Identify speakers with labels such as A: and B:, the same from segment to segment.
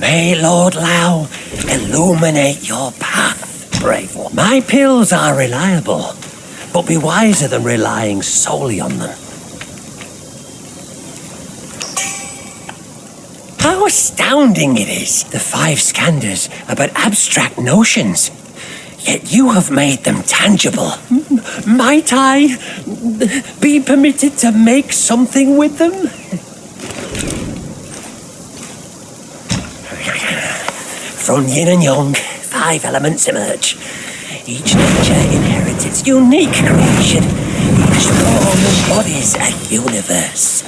A: May Lord Lao illuminate your path, brave one. My pills are reliable, but be wiser than relying solely on them. How astounding it is, the 5 scanders about abstract notions. Yet you have made them tangible. Might I be permitted to make something with them? From yin and yang, 5 elements emerge. Each nature inherits its unique creation. Each form embodies a universe.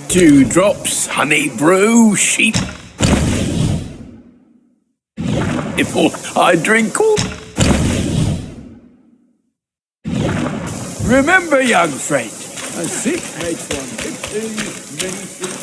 B: Dew drops, honey brew, sheep. Nipple, I drinkle. Remember, young friend, a sick makes one 15 minutes.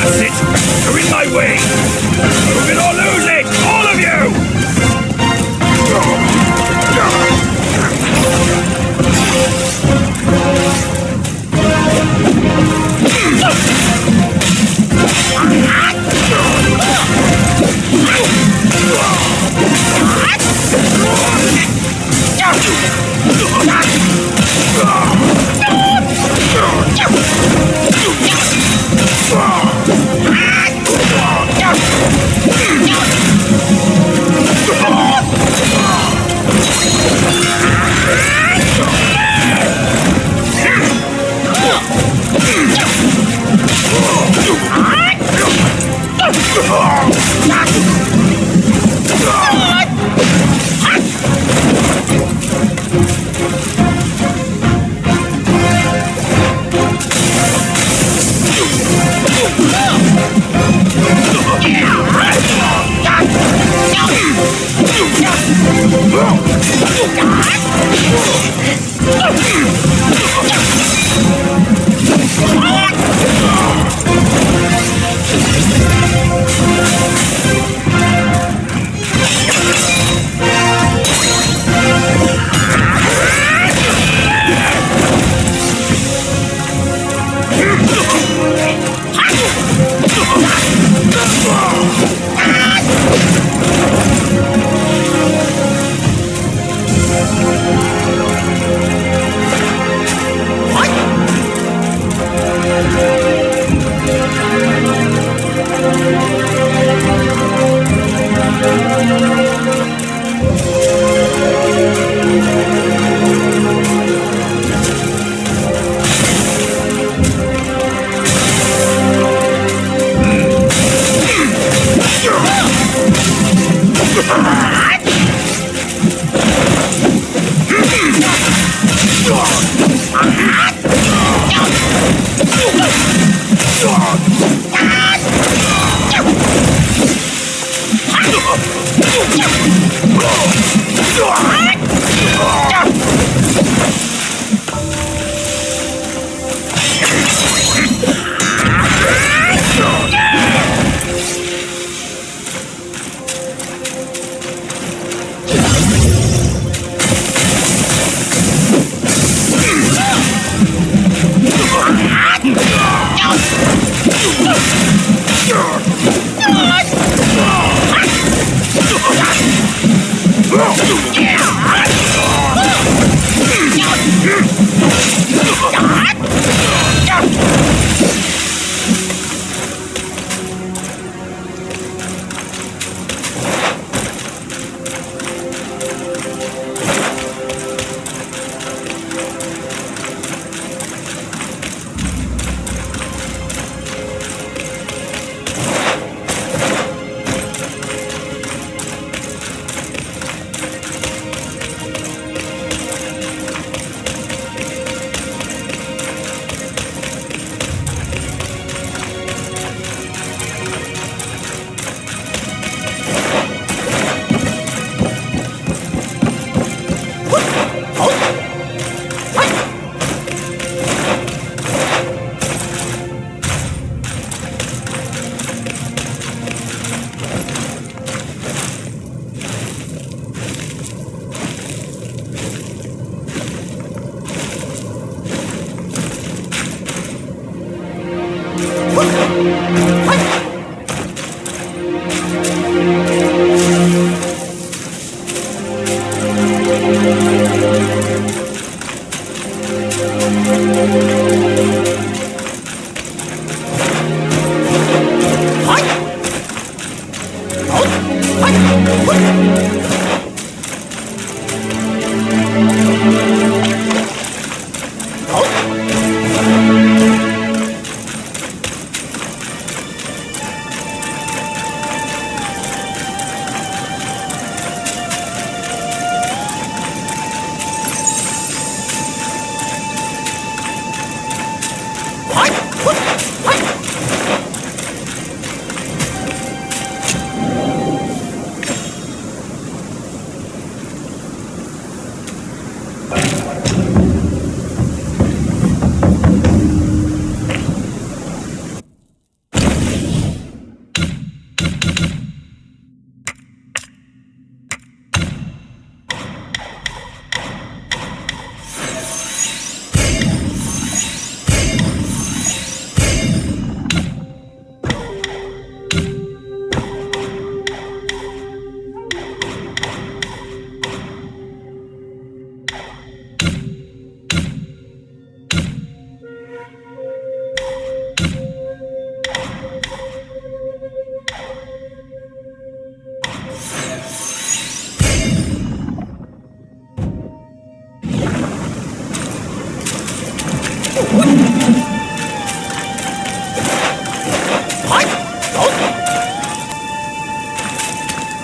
B: That's it! You're in my way! Move it or lose it! All of you!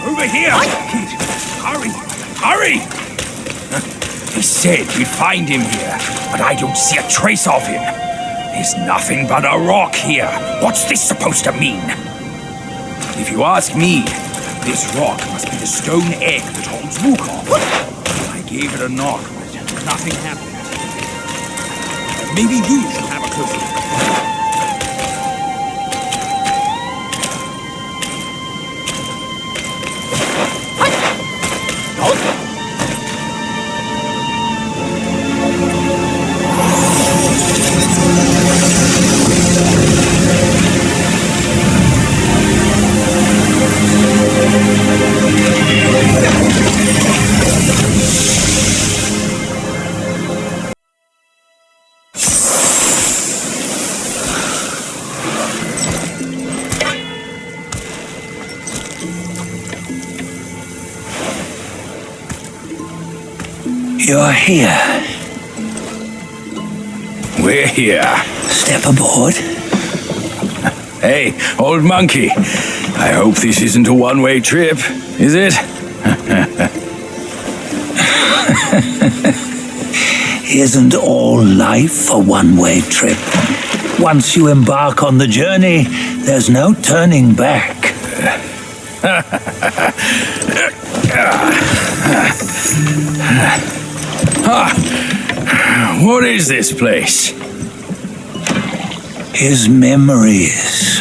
B: Over here! Kid, hurry! Hurry! He said we'd find him here, but I don't see a trace of him. There's nothing but a rock here. What's this supposed to mean? If you ask me, this rock must be the stone egg that holds Wukong. I gave it a knock, but nothing happened. Maybe you should have a closer look.
A: You're here.
B: We're here.
A: Step aboard.
B: Hey, old monkey. I hope this isn't a one-way trip, is it?
A: Isn't all life a one-way trip? Once you embark on the journey, there's no turning back.
B: What is this place?
A: His memories.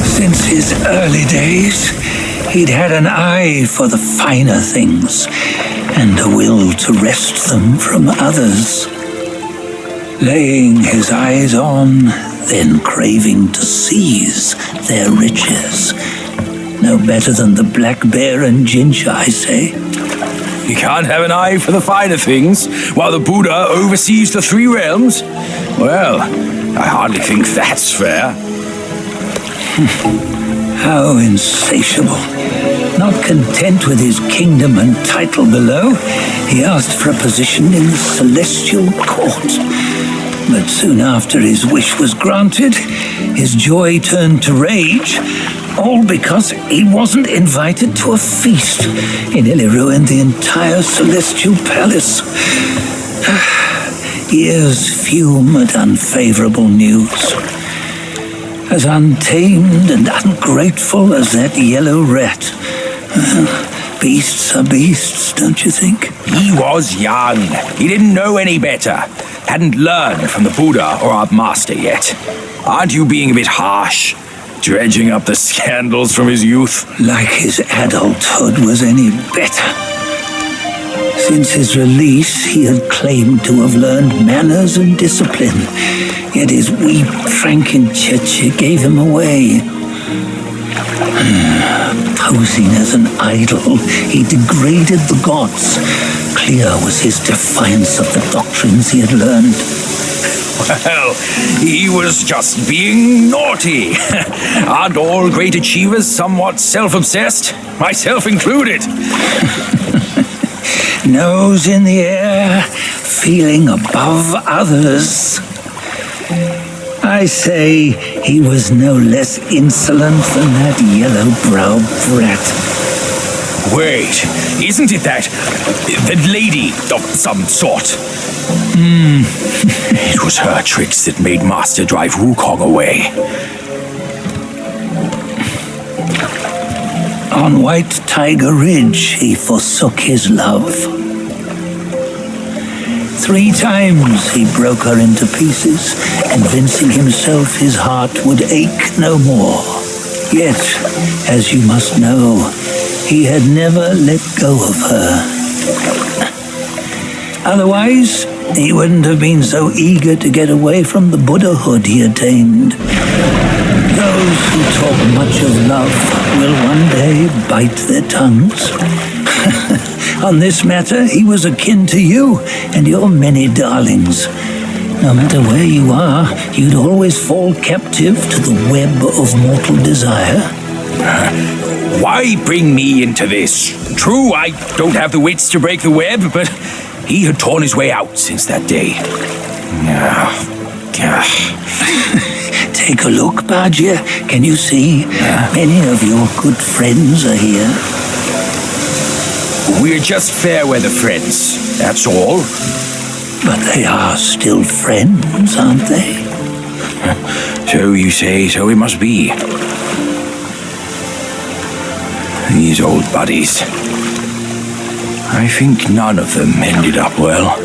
A: Since his early days, he'd had an eye for the finer things and a will to wrest them from others. Laying his eyes on, then craving to seize their riches. No better than the black bear and ginger, I say.
B: You can't have an eye for the finer things while the Buddha oversees the three realms? Well, I hardly think that's fair.
A: How insatiable. Not content with his kingdom and title below, he asked for a position in the celestial court. But soon after his wish was granted, his joy turned to rage, all because he wasn't invited to a feast. He nearly ruined the entire celestial palace. Ears fume at unfavorable news. As untamed and ungrateful as that yellow rat. Beasts are beasts, don't you think?
B: He was young. He didn't know any better. Hadn't learned from the Buddha or our master yet. Aren't you being a bit harsh? Dredging up the scandals from his youth?
A: Like his adulthood was any better. Since his release, he had claimed to have learned manners and discipline. Yet his weak Frankenchurch gave him away. Posing as an idol, he degraded the gods. Clear was his defiance of the doctrines he had learned.
B: Well, he was just being naughty. Aren't all great achievers somewhat self-obsessed? Myself included.
A: Nose in the air, feeling above others. I say he was no less insolent than that yellow-browed brat.
B: Wait, isn't it that lady of some sort? It was her tricks that made Master drive Wukong away.
A: On White Tiger Ridge, he forsook his love. 3 times he broke her into pieces, convincing himself his heart would ache no more. Yet, as you must know, he had never let go of her. Otherwise, he wouldn't have been so eager to get away from the Buddhahood he attained. Those who talk much of love will one day bite their tongues.
C: On this matter, he was akin to you and your many darlings. No matter where you are, you'd always fall captive to the web of mortal desire.
B: Why bring me into this? True, I don't have the wits to break the web, but he had torn his way out since that day.
C: Take a look, Badger. Can you see? Many of your good friends are here.
B: We're just fair weather friends, that's all.
C: But they are still friends, aren't they?
B: So you say, so it must be. These old buddies. I think none of them ended up well.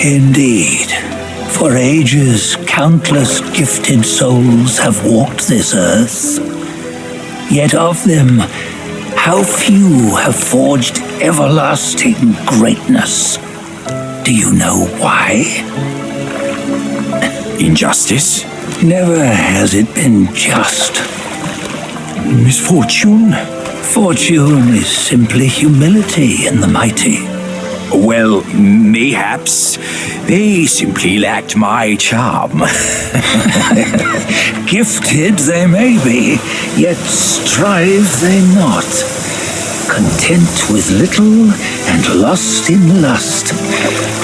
C: Indeed. For ages, countless gifted souls have walked this earth. Yet of them, how few have forged everlasting greatness? Do you know why?
B: Injustice?
C: Never has it been just.
B: Misfortune?
C: Fortune is simply humility in the mighty.
B: Well, mayhaps they simply lacked my charm.
C: Gifted they may be, yet strive they not. Content with little and lost in lust.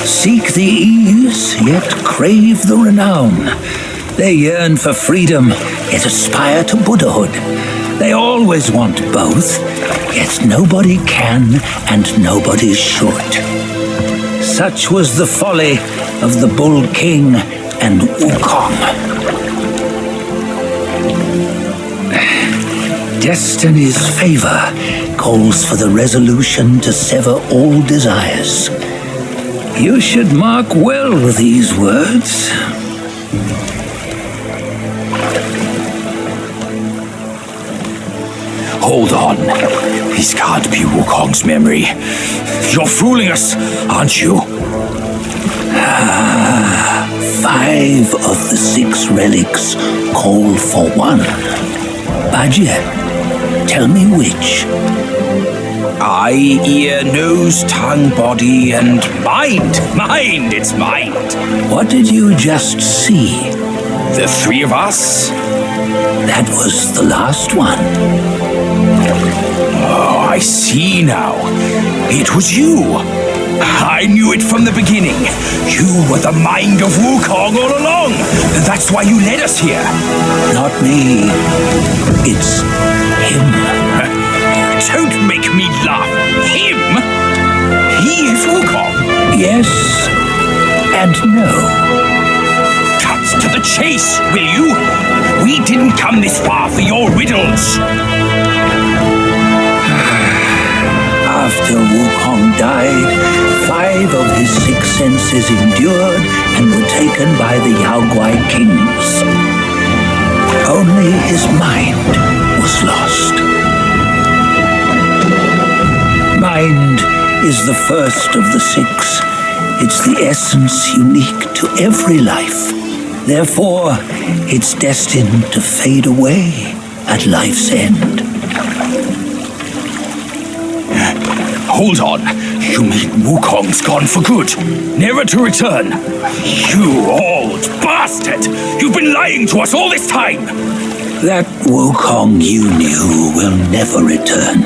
C: Seek the ease, yet crave the renown. They yearn for freedom, yet aspire to Buddhahood. They always want both, yet nobody can and nobody should. Such was the folly of the Bull King and Wukong. Destiny's favor calls for the resolution to sever all desires. You should mark well these words.
B: Hold on. This can't be Wukong's memory. You're fooling us, aren't you?
C: 5 of the 6 relics call for one. Badger, tell me which.
B: Eye, ear, nose, tongue, body, and mind. Mind, it's mind.
C: What did you just see?
B: The 3 of us?
C: That was the last one.
B: Oh, I see now. It was you. I knew it from the beginning. You were the mind of Wukong all along. That's why you led us here.
C: Not me. It's him.
B: Don't make me laugh. Him? He is Wukong.
C: Yes and no.
B: Cut to the chase, will you? We didn't come this far for your riddles.
C: After Wukong died, 5 of his 6 senses endured and were taken by the Yaoguai kings. Only his mind was lost. Mind is the first of the 6. It's the essence unique to every life. Therefore, it's destined to fade away at life's end.
B: Hold on. You mean Wukong's gone for good? Never to return? You old bastard! You've been lying to us all this time!
C: That Wukong you knew will never return.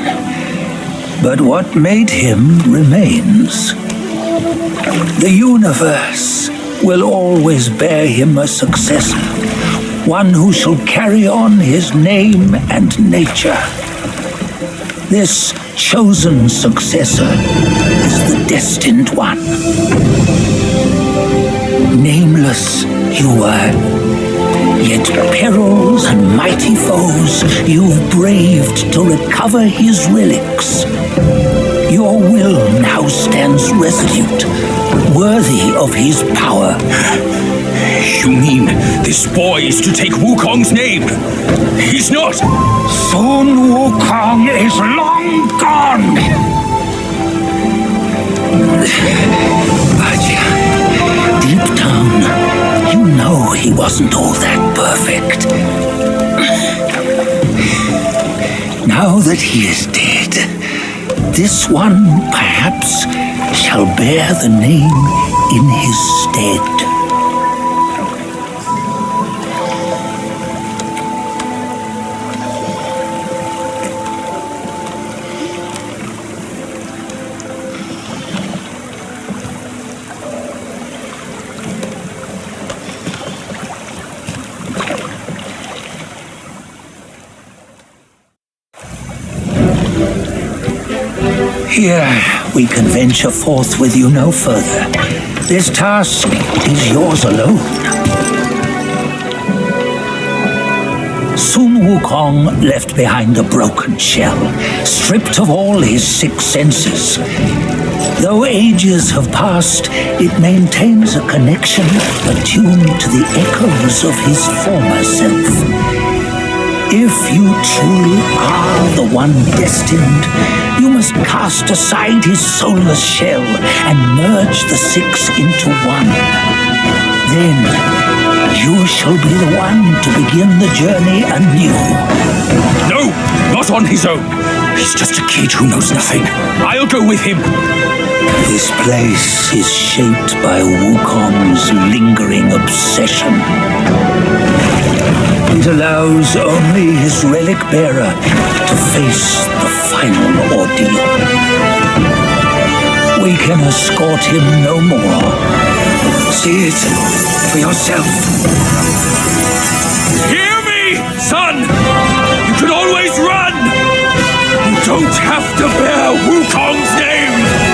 C: But what made him remains. The universe will always bear him a successor, one who shall carry on his name and nature. This chosen successor is the Destined One. Nameless you were, yet perils and mighty foes you've braved to recover his relics. Your will now stands resolute, worthy of his power.
B: You mean this boy is to take Wukong's name? He's not!
C: Soon Wukong is long gone! But deep down, you know he wasn't all that perfect. Now that he is dead, this one, perhaps, shall bear the name in his stead. Here, we can venture forth with you no further. This task is yours alone. Soon Wukong left behind a broken shell, stripped of all his 6 senses. Though ages have passed, it maintains a connection attuned to the echoes of his former self. If you truly are the one destined, you must cast aside his soulless shell and merge the 6 into one. Then you shall be the one to begin the journey anew.
B: No, not on his own. He's just a kid who knows nothing. I'll go with him.
C: This place is shaped by Wukong's lingering obsession. It allows only his relic bearer to face the final ordeal. We can escort him no more. See it for yourself.
B: Hear me, son! You can always run! You don't have to bear Wukong's name!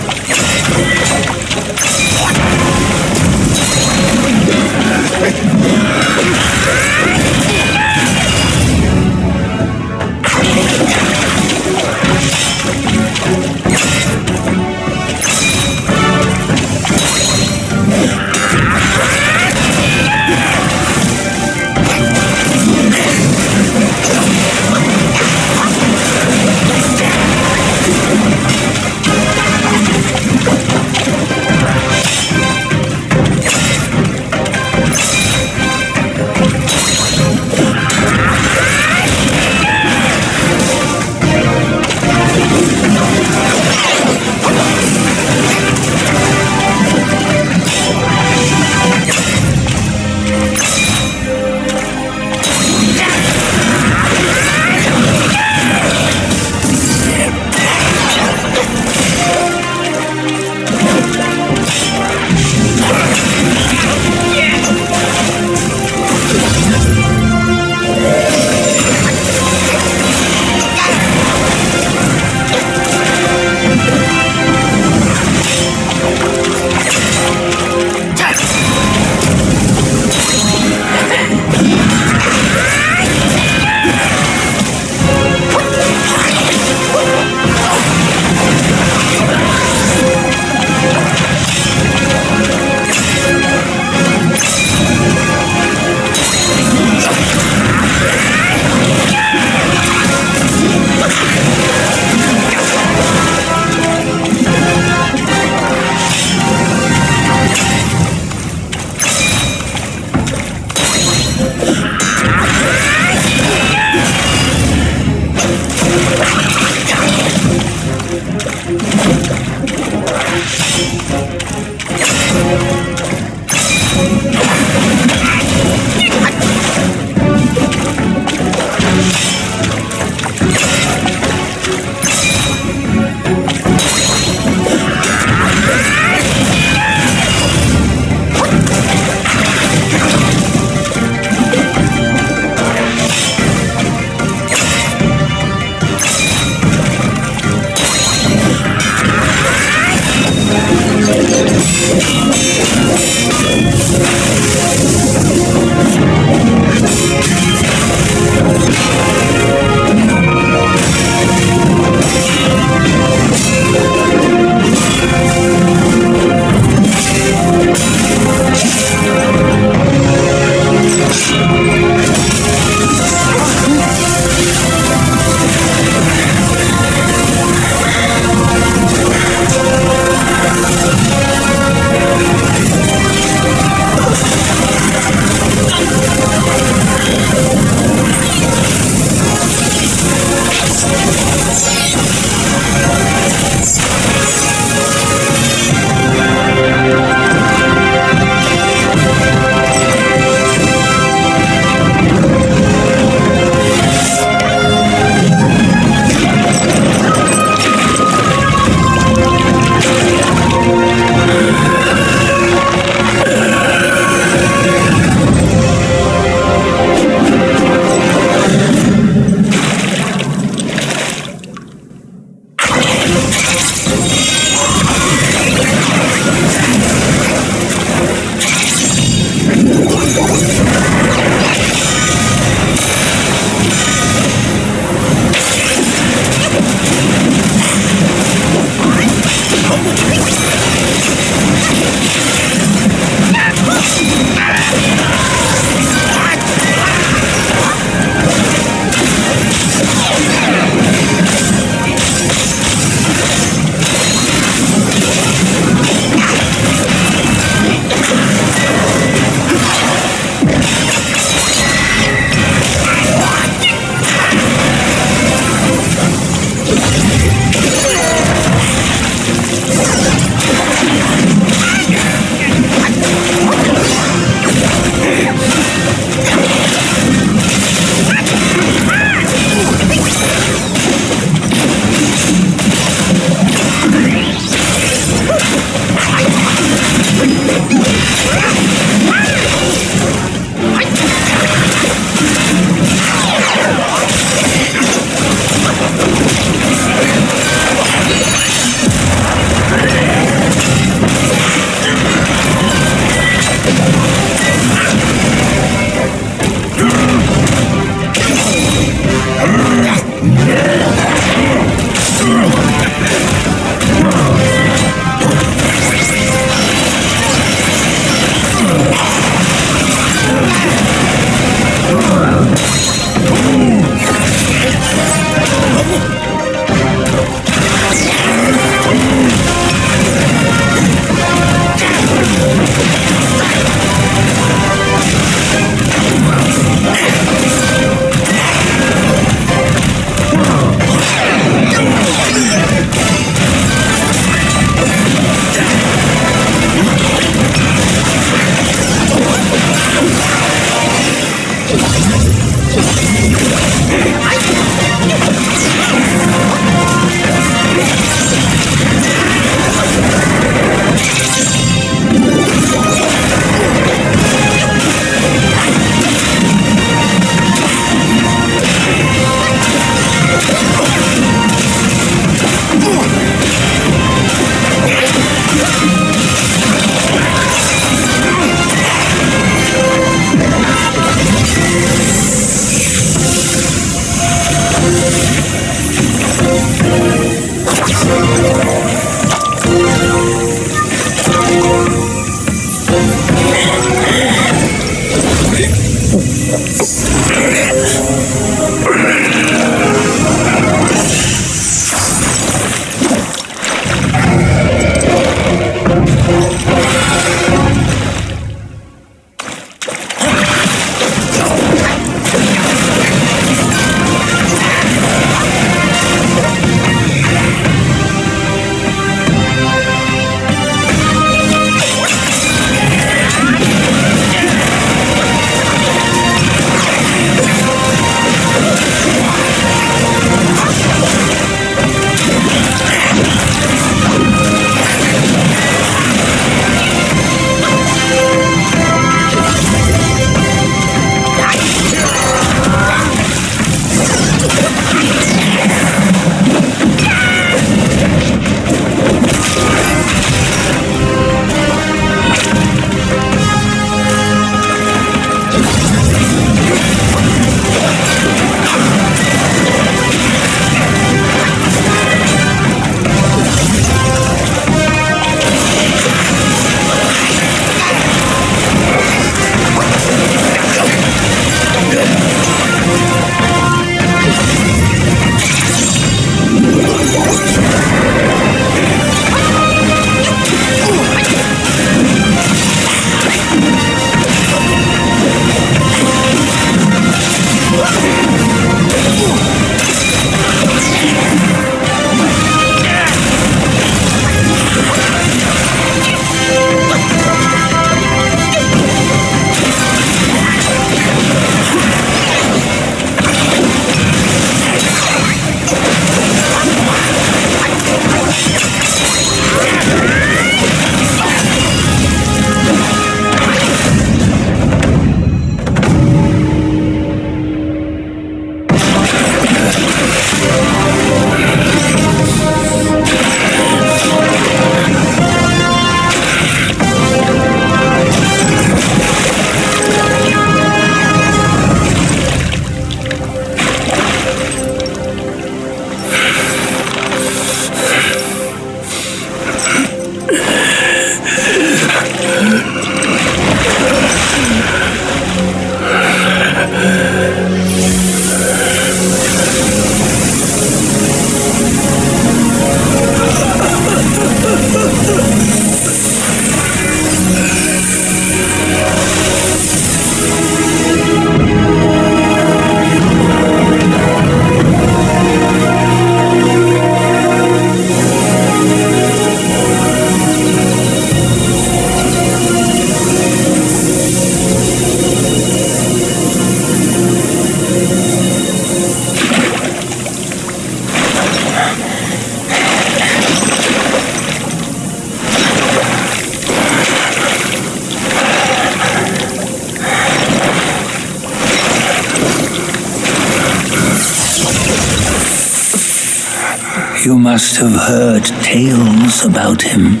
C: You must have heard tales about him.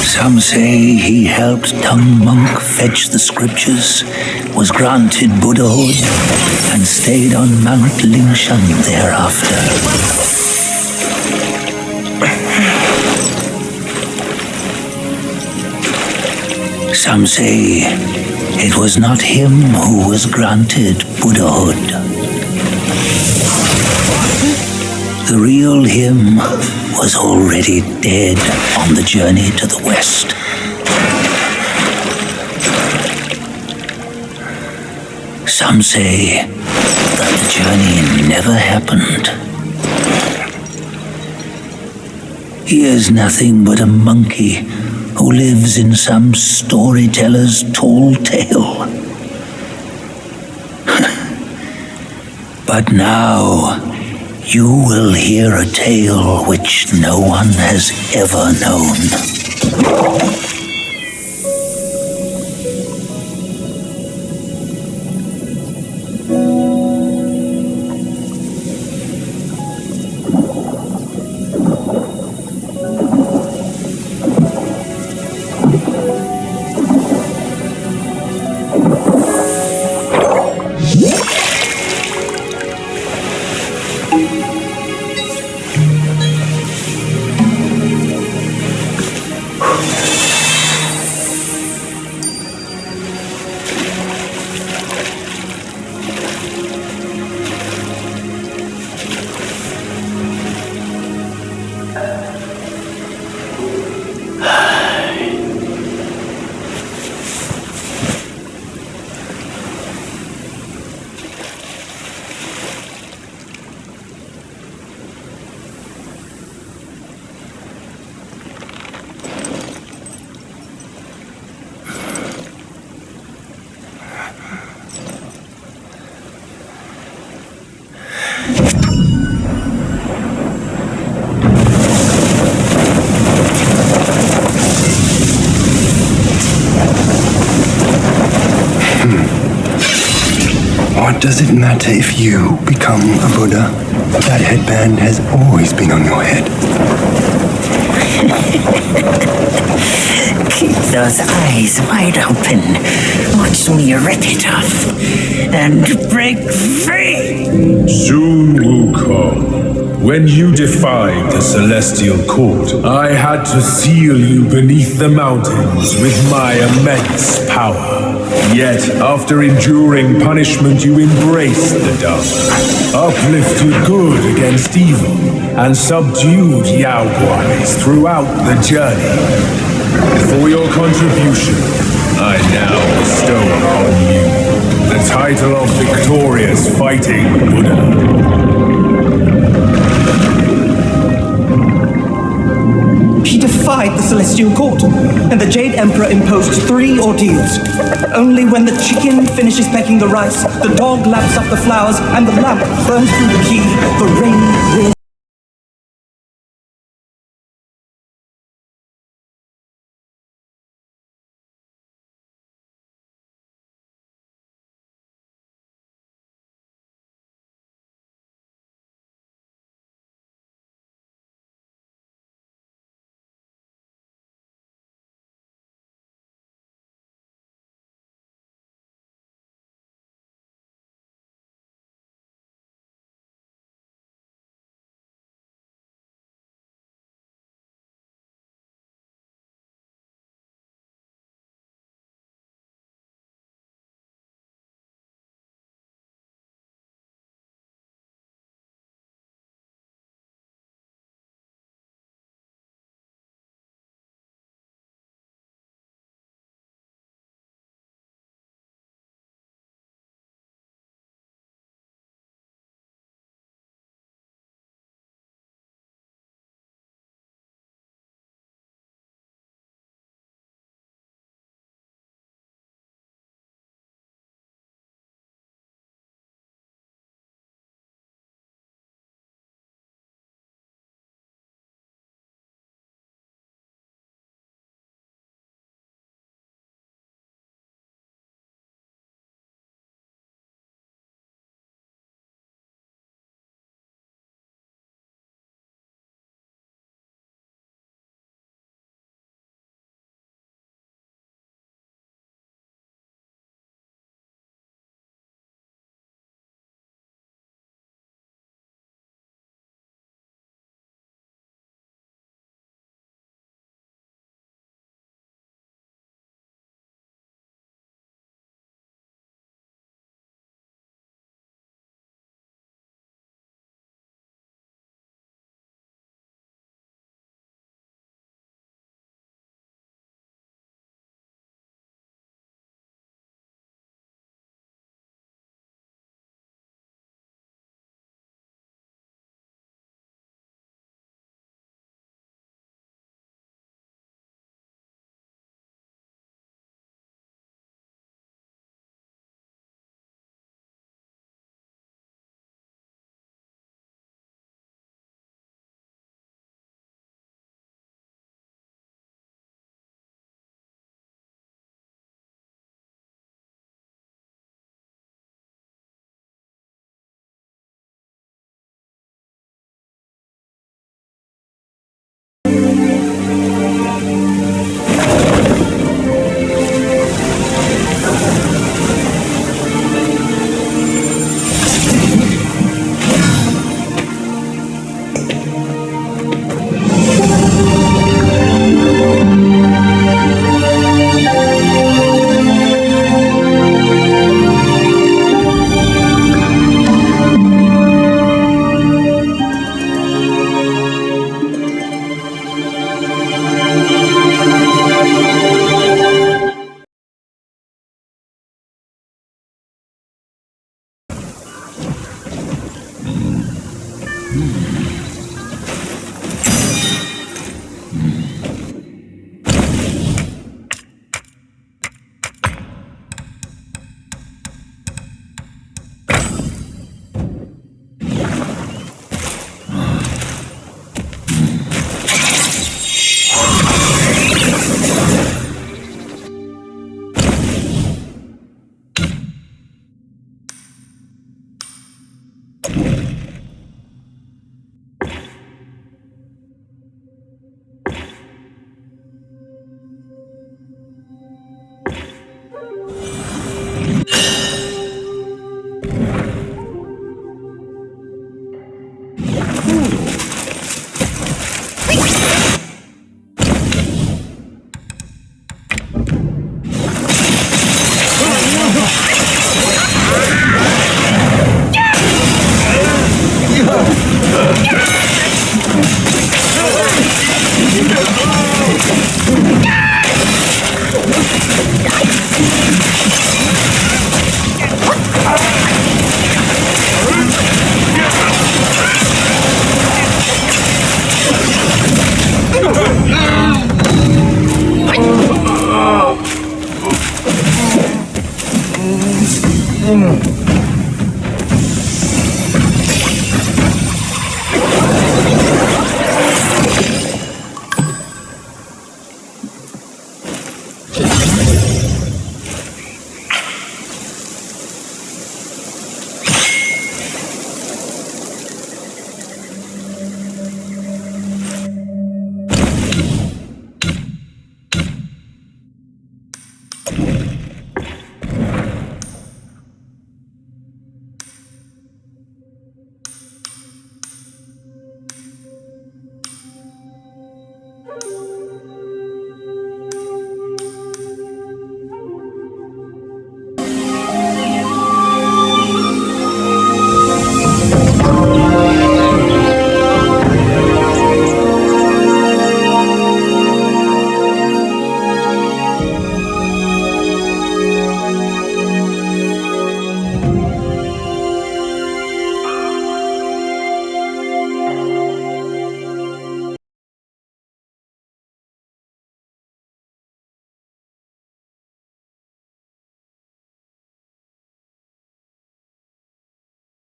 C: Some say he helped Tung Monk fetch the scriptures, was granted Buddhahood, and stayed on Mount Lingshan thereafter. Some say it was not him who was granted Buddhahood. The real him was already dead on the journey to the west. Some say that the journey never happened. He is nothing but a monkey who lives in some storyteller's tall tale. But now, you will hear a tale which no one has ever known.
D: What does it matter if you become a Buddha? That headband has always been on your head.
A: Keep those eyes wide open. Watch me rip it off and break free.
E: Soon, Wukong, when you defied the Celestial Court, I had to seal you beneath the mountains with my immense power. Yet, after enduring punishment, you embraced the dark, uplifted good against evil, and subdued Yao Guais throughout the journey. For your contribution, I now bestow upon you the title of Victorious Fighting Buddha.
F: He defied the Celestial Court, and the Jade Emperor imposed 3 ordeals. Only when the chicken finishes pecking the rice, the dog laps up the flowers, and the lamp burns through the key, the rain will